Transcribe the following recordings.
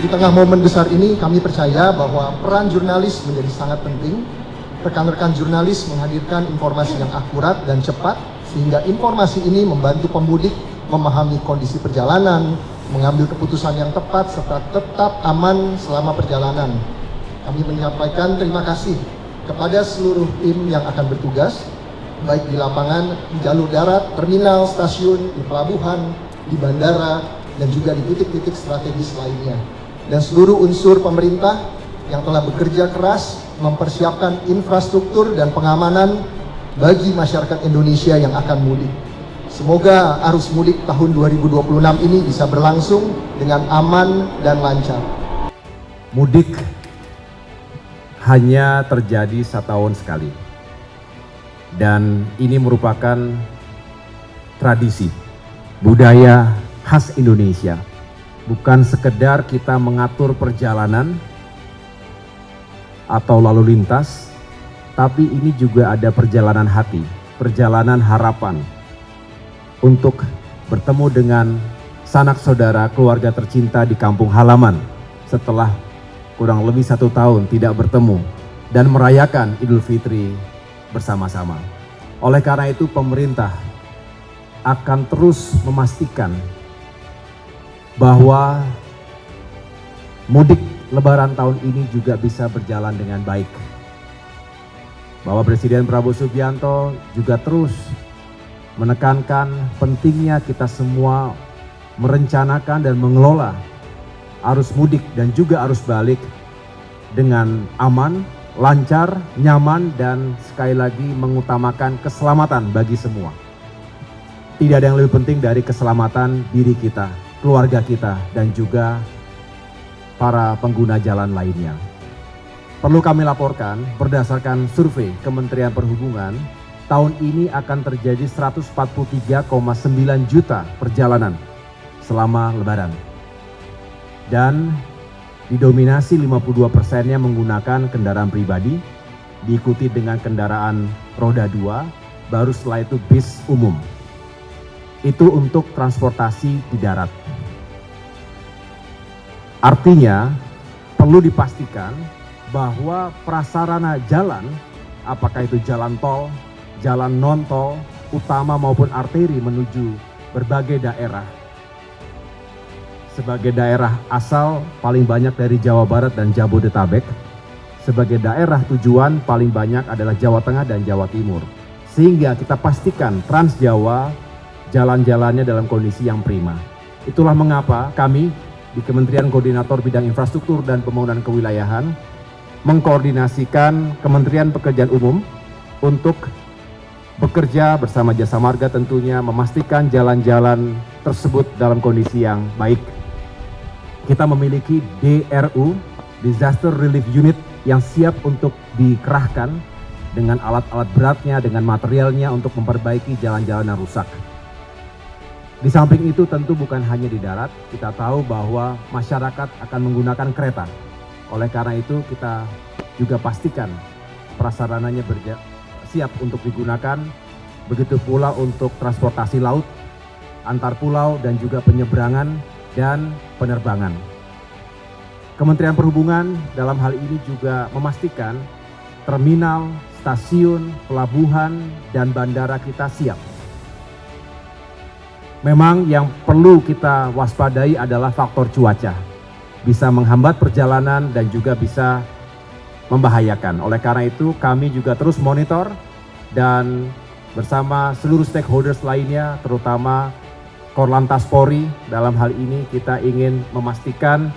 Di tengah momen besar ini, kami percaya bahwa peran jurnalis menjadi sangat penting. Rekan-rekan jurnalis menghadirkan informasi yang akurat dan cepat, sehingga informasi ini membantu pemudik memahami kondisi perjalanan, mengambil keputusan yang tepat, serta tetap aman selama perjalanan. Kami menyampaikan terima kasih kepada seluruh tim yang akan bertugas, baik di lapangan, di jalur darat, terminal, stasiun, di pelabuhan, di bandara, dan juga di titik-titik strategis lainnya. Dan seluruh unsur pemerintah yang telah bekerja keras mempersiapkan infrastruktur dan pengamanan bagi masyarakat Indonesia yang akan mudik. Semoga arus mudik tahun 2026 ini bisa berlangsung dengan aman dan lancar. Mudik hanya terjadi setahun sekali. Dan ini merupakan tradisi, budaya khas Indonesia. Bukan sekedar kita mengatur perjalanan atau lalu lintas, tapi ini juga ada perjalanan hati, perjalanan harapan untuk bertemu dengan sanak saudara, keluarga tercinta di kampung halaman setelah kurang lebih 1 tahun tidak bertemu dan merayakan Idul Fitri bersama-sama. Oleh karena itu pemerintah akan terus memastikan bahwa mudik Lebaran tahun ini juga bisa berjalan dengan baik. Bahwa Presiden Prabowo Subianto juga terus menekankan pentingnya kita semua merencanakan dan mengelola arus mudik dan juga arus balik dengan aman, lancar, nyaman, dan sekali lagi mengutamakan keselamatan bagi semua. Tidak ada yang lebih penting dari keselamatan diri kita, keluarga kita, dan juga para pengguna jalan lainnya. Perlu kami laporkan, berdasarkan survei Kementerian Perhubungan, tahun ini akan terjadi 143,9 juta perjalanan selama Lebaran. Dan didominasi 52%-nya menggunakan kendaraan pribadi, diikuti dengan kendaraan roda 2, baru setelah itu bis umum. Itu untuk transportasi di darat. Artinya, perlu dipastikan bahwa prasarana jalan, apakah itu jalan tol, jalan non-tol, utama maupun arteri menuju berbagai daerah. Sebagai daerah asal paling banyak dari Jawa Barat dan Jabodetabek, sebagai daerah tujuan paling banyak adalah Jawa Tengah dan Jawa Timur. Sehingga kita pastikan Trans Jawa jalan-jalannya dalam kondisi yang prima. Itulah mengapa kami di Kementerian Koordinator Bidang Infrastruktur dan Pembangunan Kewilayahan mengkoordinasikan Kementerian Pekerjaan Umum untuk bekerja bersama Jasa Marga tentunya memastikan jalan-jalan tersebut dalam kondisi yang baik. Kita memiliki DRU, Disaster Relief Unit, yang siap untuk dikerahkan dengan alat-alat beratnya, dengan materialnya untuk memperbaiki jalan-jalan yang rusak. Di samping itu tentu bukan hanya di darat, kita tahu bahwa masyarakat akan menggunakan kereta. Oleh karena itu kita juga pastikan prasarananya siap untuk digunakan, begitu pula untuk transportasi laut, antar pulau dan juga penyeberangan dan penerbangan. Kementerian Perhubungan dalam hal ini juga memastikan terminal, stasiun, pelabuhan, dan bandara kita siap. Memang yang perlu kita waspadai adalah faktor cuaca. Bisa menghambat perjalanan dan juga bisa membahayakan. Oleh karena itu kami juga terus monitor dan bersama seluruh stakeholders lainnya, terutama Korlantas Polri, dalam hal ini kita ingin memastikan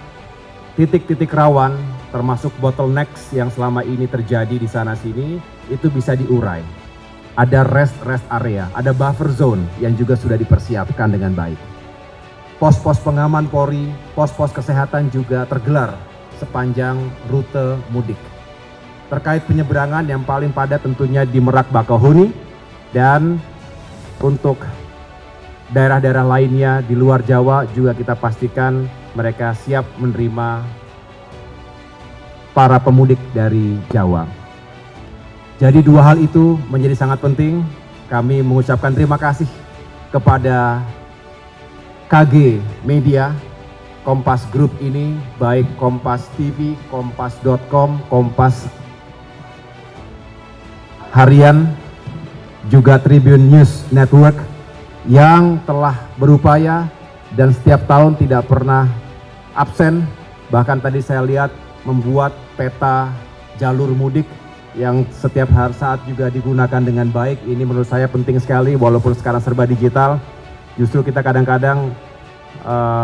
titik-titik rawan termasuk bottlenecks yang selama ini terjadi di sana-sini itu bisa diurai. Ada rest area, ada buffer zone yang juga sudah dipersiapkan dengan baik. Pos-pos pengaman Polri, pos-pos kesehatan juga tergelar sepanjang rute mudik. Terkait penyeberangan yang paling padat tentunya di Merak Bakauheni, dan untuk daerah-daerah lainnya di luar Jawa juga kita pastikan mereka siap menerima para pemudik dari Jawa. Jadi dua hal itu menjadi sangat penting. Kami mengucapkan terima kasih kepada KG Media Kompas Group ini, baik Kompas TV, Kompas.com, Kompas Harian, juga Tribun News Network yang telah berupaya dan setiap tahun tidak pernah absen. Bahkan tadi saya lihat membuat peta jalur mudik yang setiap saat juga digunakan dengan baik. Ini menurut saya penting sekali, walaupun sekarang serba digital. Justru kita kadang-kadang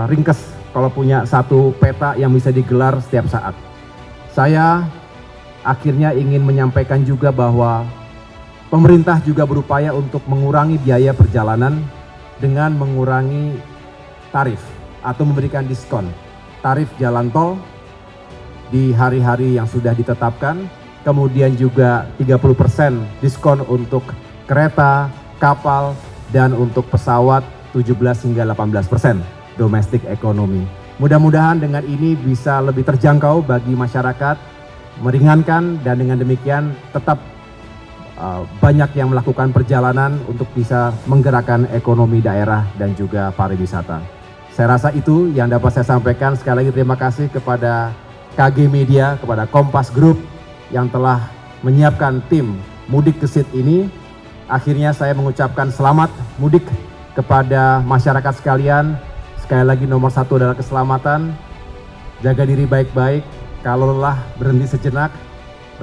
ringkes kalau punya satu peta yang bisa digelar setiap saat. Saya akhirnya ingin menyampaikan juga bahwa pemerintah juga berupaya untuk mengurangi biaya perjalanan dengan mengurangi tarif atau memberikan diskon tarif jalan tol di hari-hari yang sudah ditetapkan, kemudian juga 30% diskon untuk kereta, kapal, dan untuk pesawat 17 hingga 18% domestik ekonomi. Mudah-mudahan dengan ini bisa lebih terjangkau bagi masyarakat, meringankan, dan dengan demikian tetap banyak yang melakukan perjalanan untuk bisa menggerakkan ekonomi daerah dan juga pariwisata. Saya rasa itu yang dapat saya sampaikan. Sekali lagi terima kasih kepada KG Media, kepada Kompas Group yang telah menyiapkan tim Mudik Gesit ini. Akhirnya saya mengucapkan selamat mudik kepada masyarakat sekalian. Sekali lagi nomor satu adalah keselamatan. Jaga diri baik-baik. Kalau lelah berhenti sejenak,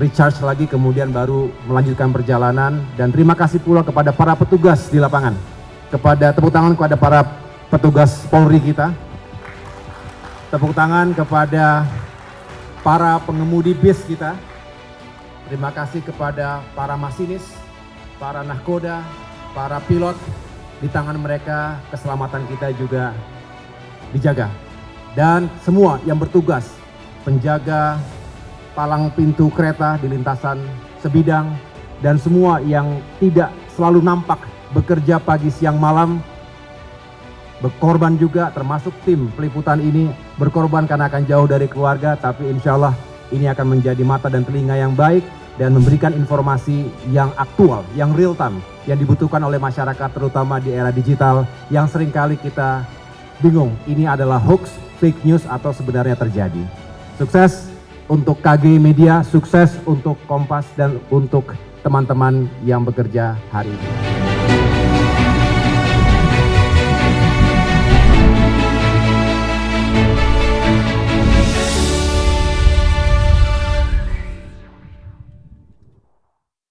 recharge lagi, kemudian baru melanjutkan perjalanan. Dan terima kasih pula kepada para petugas di lapangan. Tepuk tangan kepada para petugas Polri kita. Tepuk tangan kepada para pengemudi bis kita. Terima kasih kepada para masinis, para nahkoda, para pilot. Di tangan mereka keselamatan kita juga dijaga. Dan semua yang bertugas, penjaga palang pintu kereta di lintasan sebidang, dan semua yang tidak selalu nampak bekerja pagi siang malam, berkorban juga, termasuk tim peliputan ini berkorban karena akan jauh dari keluarga, tapi insya Allah ini akan menjadi mata dan telinga yang baik dan memberikan informasi yang aktual, yang real time, yang dibutuhkan oleh masyarakat terutama di era digital yang seringkali kita bingung ini adalah hoax, fake news atau sebenarnya terjadi. Sukses untuk KG Media, sukses untuk Kompas dan untuk teman-teman yang bekerja hari ini.